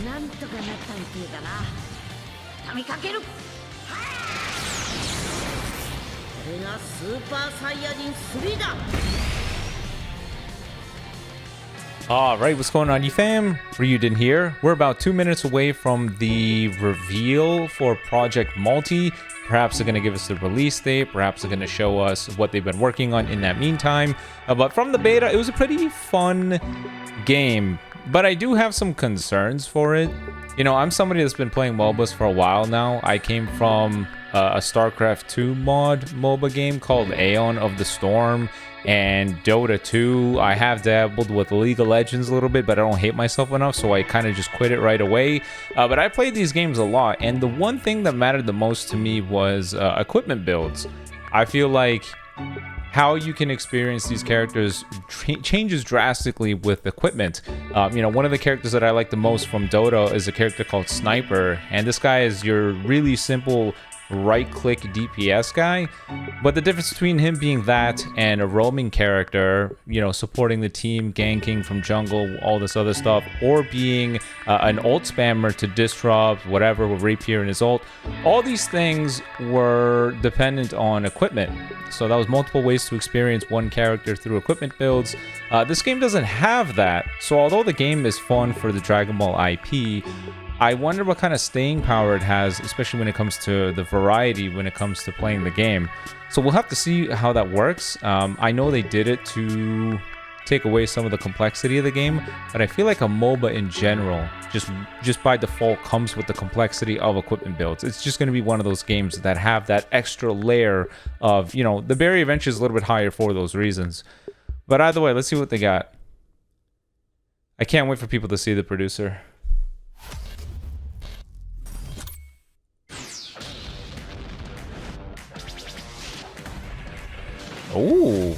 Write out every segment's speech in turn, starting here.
なんとかなったみてえだな。畳みかける。これがスーパーサイヤ人3だ。Alright, what's going on, you fam? Raiyuden here. We're about 2 minutes away from the reveal for Project Multi. Perhaps they're going to give us the release date. Perhaps they're going to show us what they've been working on in that meantime. But from the beta, it was a pretty fun game. But I do have some concerns for it. You know, I'm somebody that's been playing MOBAs for a while now. I came from a StarCraft 2 mod MOBA game called Aeon of the Storm and Dota 2. I have dabbled with League of Legends a little bit, but I don't hate myself enough, so I kind of just quit it right away. But I played these games a lot, and the one thing that mattered the most to me was equipment builds. I feel like how you can experience these characters changes drastically with equipment. You know, one of the characters that I like the most from Dota is a character called Sniper, and this guy is your really simple right-click DPS guy, but the difference between him being that and a roaming character, you know, supporting the team, ganking from jungle, all this other stuff, or being an ult spammer to disrupt whatever with rapier in his ult, all these things were dependent on equipment. So that was multiple ways to experience one character through equipment builds. This game doesn't have that, so although the game is fun for the Dragon Ball IP, I wonder what kind of staying power it has, especially when it comes to the variety when it comes to playing the game. So we'll have to see how that works. I know they did it to take away some of the complexity of the game, but I feel like a MOBA in general just by default comes with the complexity of equipment builds. It's just going to be one of those games that have that extra layer of, you know, the barrier of entry is a little bit higher for those reasons. But either way, let's see what they got. I can't wait for people to see the producer. Oh.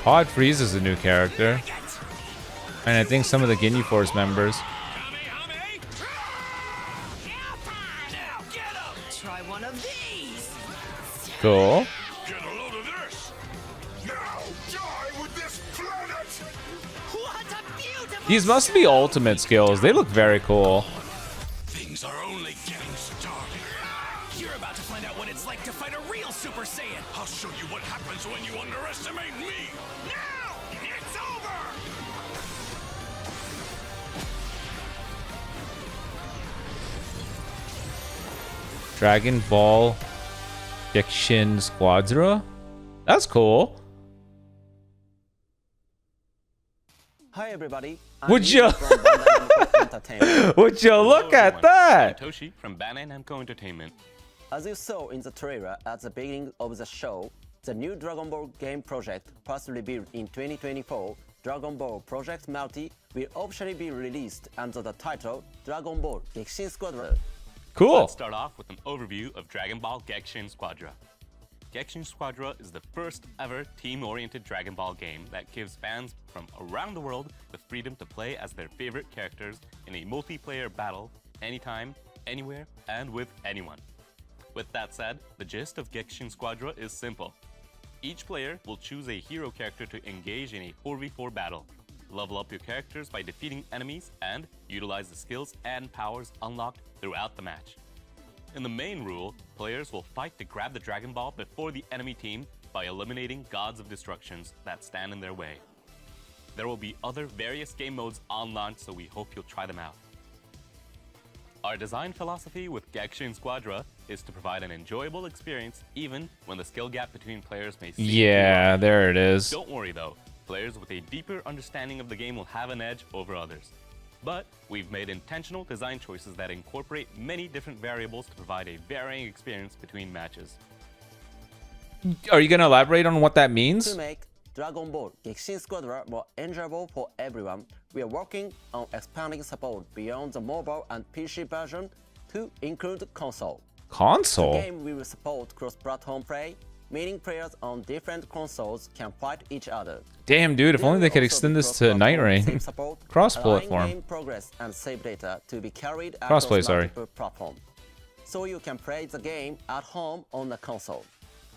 Pod Freeze is a new character. And I think some of the Guinea Force members. Try one of these. Cool. Get a load of this. Now die with this planet. What a beautiful. These must be ultimate skills. They look very cool. Things are only getting started. You're about to find out what it's like to fight a real Super Saiyan. I'll show you what happens when you underestimate me. Now it's over. Dragon Ball Gekishin Squadra? That's cool. Hi everybody. Would you would you look at that? Toshi from Bandai Namco Entertainment. As you saw in the trailer at the beginning of the show, the new Dragon Ball game project, first revealed in 2024, Dragon Ball Project Multi, will officially be released under the title Dragon Ball Gekishin Squadra. Cool. Let's start off with an overview of Dragon Ball Gekishin Squadra. Gekishin Squadra is the first ever team-oriented Dragon Ball game that gives fans from around the world the freedom to play as their favorite characters in a multiplayer battle anytime, anywhere, and with anyone. With that said, the gist of Gekishin Squadra is simple. Each player will choose a hero character to engage in a 4v4 battle. Level up your characters by defeating enemies and utilize the skills and powers unlocked throughout the match. In the main rule, players will fight to grab the Dragon Ball before the enemy team by eliminating gods of destructions that stand in their way. There will be other various game modes on launch, so we hope you'll try them out. Our design philosophy with Gekishin Squadra is to provide an enjoyable experience even when the skill gap between players may seem Yeah, there it is. Don't worry though, players with a deeper understanding of the game will have an edge over others. But we've made intentional design choices that incorporate many different variables to provide a varying experience between matches. Are you going to elaborate on what that To means? make Dragon Ball Gekishin Squadra more enjoyable for everyone, we are working on expanding support beyond the mobile and PC version to include console. The Console? game will support cross-platform play, meaning players on different consoles can fight each other. Damn, dude, if only they could extend this to Night Rain. Cross-platform. Game progress and save data to be carried Crossplay, across sorry. multiple platforms, so you can play the game at home on the console.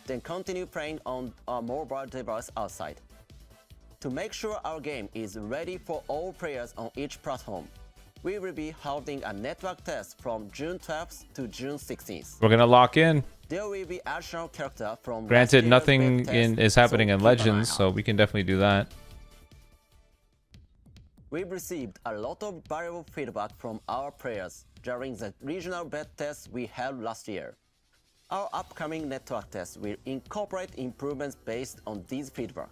then continue playing on a mobile device outside. To make sure our game is ready for all players on each platform, we will be holding a network test from June 12th to June 16th. We're gonna lock in. There will be additional character from Granted, last year's nothing web test, is happening so in keep an eye Legends, out. so we can definitely do that. We've received a lot of valuable feedback from our players during the regional beta tests we held last year. Our upcoming network test will incorporate improvements based on these feedback.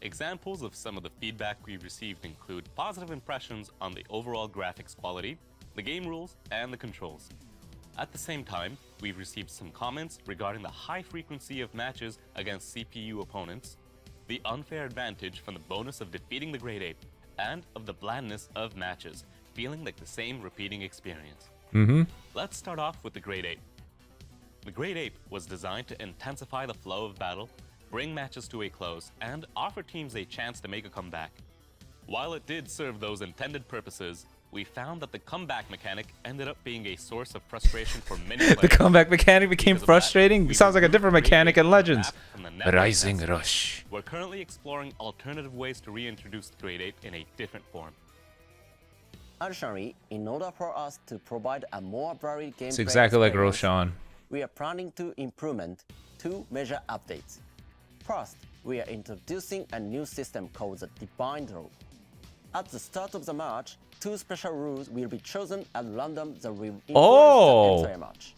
Examples of some of the feedback we've received include positive impressions on the overall graphics quality, the game rules, and the controls. At the same time, we've received some comments regarding the high frequency of matches against CPU opponents, the unfair advantage from the bonus of defeating the Great Ape, and of the blandness of matches, feeling like the same repeating experience. Let's start off with the Great Ape. The Great Ape was designed to intensify the flow of battle, bring matches to a close, and offer teams a chance to make a comeback. While it did serve those intended purposes, we found that the comeback mechanic ended up being a source of frustration for many players. The comeback mechanic became Because of that, frustrating. we It sounds like a removed different Great mechanic Ape in from the Legends. map from the network Rising test. Rush. We're currently exploring alternative ways to reintroduce Great Ape in a different form. Additionally, in order for us to provide a more varied gameplay It's exactly like experience, Roshan. we are planning to implement two major updates. First, we are introducing a new system called the Divine Draw. At the start of the match, two special rules will be chosen at random that will influence Oh. the entire match.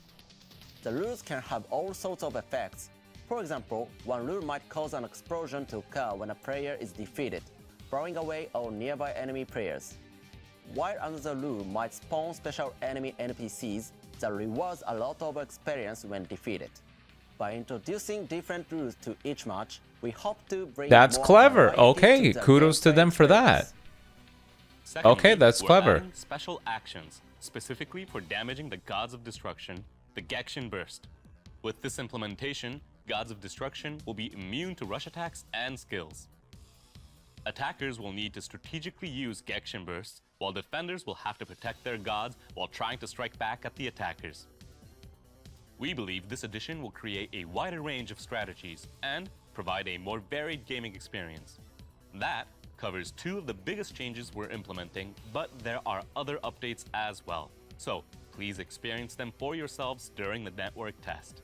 The rules can have all sorts of effects. For example, one rule might cause an explosion to occur when a player is defeated, blowing away all nearby enemy players. While another rule might spawn special enemy NPCs that rewards a lot of experience when defeated. By introducing different rules to each match, we hope to bring That's more clever. variety Okay, to the kudos to gameplay them for that. experience. Secondly, Okay, that's we're clever. adding special actions, specifically for damaging the Gods of Destruction, the Gekishin Burst. With this implementation, Gods of Destruction will be immune to rush attacks and skills. Attackers will need to strategically use Gekishin Bursts, while defenders will have to protect their gods while trying to strike back at the attackers. We believe this addition will create a wider range of strategies and provide a more varied gaming experience. That covers two of the biggest changes we're implementing, but there are other updates as well. So please experience them for yourselves during the network test.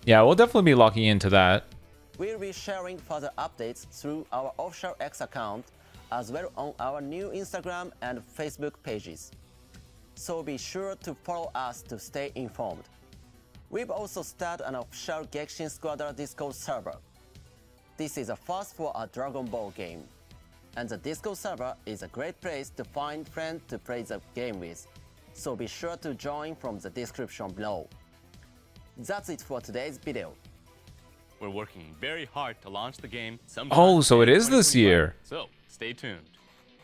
Yeah, we'll definitely be locking into that. We'll be sharing further updates through our official X account as well on our new Instagram and Facebook pages. So be sure to follow us to stay informed. We've also started an official Gekishin Squada Discord server. This is a first for a Dragon Ball game. And the Discord server is a great place to find friends to play the game with. So be sure to join from the description below. That's it for today's video. We're working very hard to launch the game sometime Oh, so it in is this 2025. year. So stay tuned.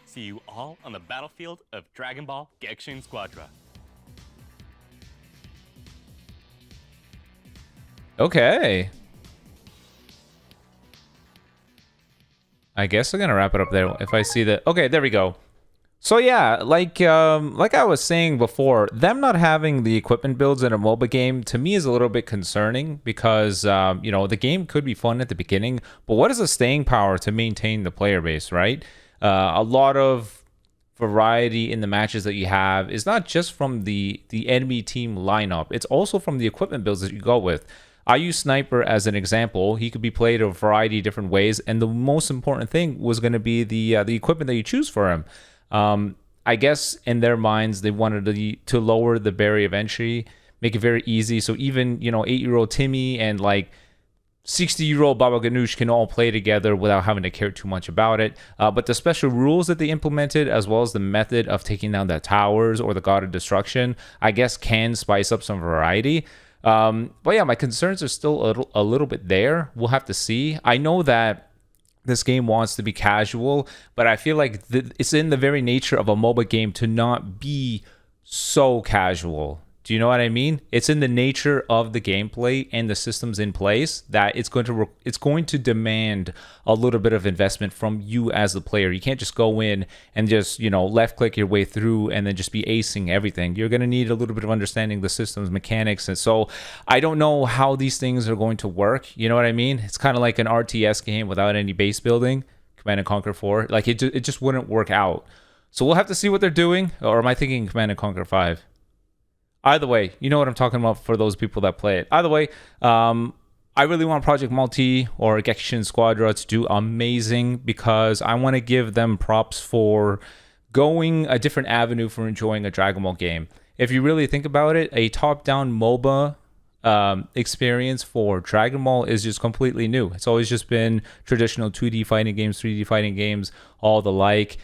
See you all on the battlefield of Dragon Ball Gekishin Squadra. Okay. I guess I'm gonna wrap it up there if I see that. Okay, there we go. So yeah, like I was saying before, them not having the equipment builds in a MOBA game to me is a little bit concerning because you know, the game could be fun at the beginning, but what is the staying power to maintain the player base, right? A lot of variety in the matches that you have is not just from the enemy team lineup; it's also from the equipment builds that you go with. I use Sniper as an example. He could be played a variety of different ways, and the most important thing was going to be the equipment that you choose for him. I guess in their minds, they wanted to lower the barrier of entry, make it very easy. So even, you know, 8-year-old Timmy and like 60-year-old Baba Ganoush can all play together without having to care too much about it. But the special rules that they implemented, as well as the method of taking down the towers or the God of Destruction, I guess can spice up some variety. But yeah, my concerns are still a little bit there. We'll have to see. I know that this game wants to be casual, but I feel like it's in the very nature of a MOBA game to not be so casual. Do you know what I mean? It's in the nature of the gameplay and the systems in place that it's going to demand a little bit of investment from you as the player. You can't just go in and just, you know, left click your way through and then just be acing everything. You're going to need a little bit of understanding the systems, mechanics, and so I don't know how these things are going to work. You know what I mean? It's kind of like an RTS game without any base building, Command and Conquer 4. Like it just wouldn't work out. So we'll have to see what they're doing. Or am I thinking Command and Conquer 5? Either way, you know what I'm talking about for those people that play it. Either way, I really want Project Multi or Gekishin Squadra to do amazing because I want to give them props for going a different avenue for enjoying a Dragon Ball game. If you really think about it, a top-down MOBA experience for Dragon Ball is just completely new. It's always just been traditional 2D fighting games, 3D fighting games, all the like.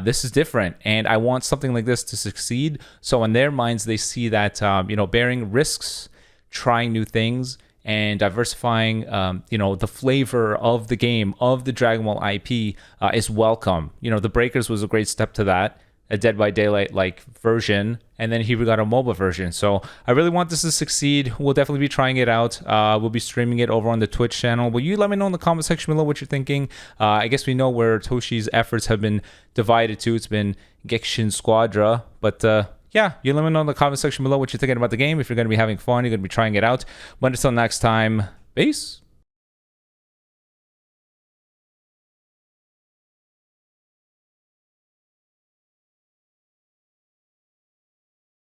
This is different, and I want something like this to succeed. So in their minds, they see that you know, bearing risks, trying new things, and diversifying you know, the flavor of the game, of the Dragon Ball IP is welcome. You know, the Breakers was a great step to that, a Dead by Daylight like version, and then here we got a MOBA version. So I really want this to succeed. We'll definitely be trying it out. We'll be streaming it over on the Twitch channel. Will you let me know in the comment section below what you're thinking? I guess we know where Toshi's efforts have been divided to. It's been Gekishin Squadra, but yeah, you let me know in the comment section below what you're thinking about the game. If you're going to be having fun, you're going to be trying it out. But until next time, peace.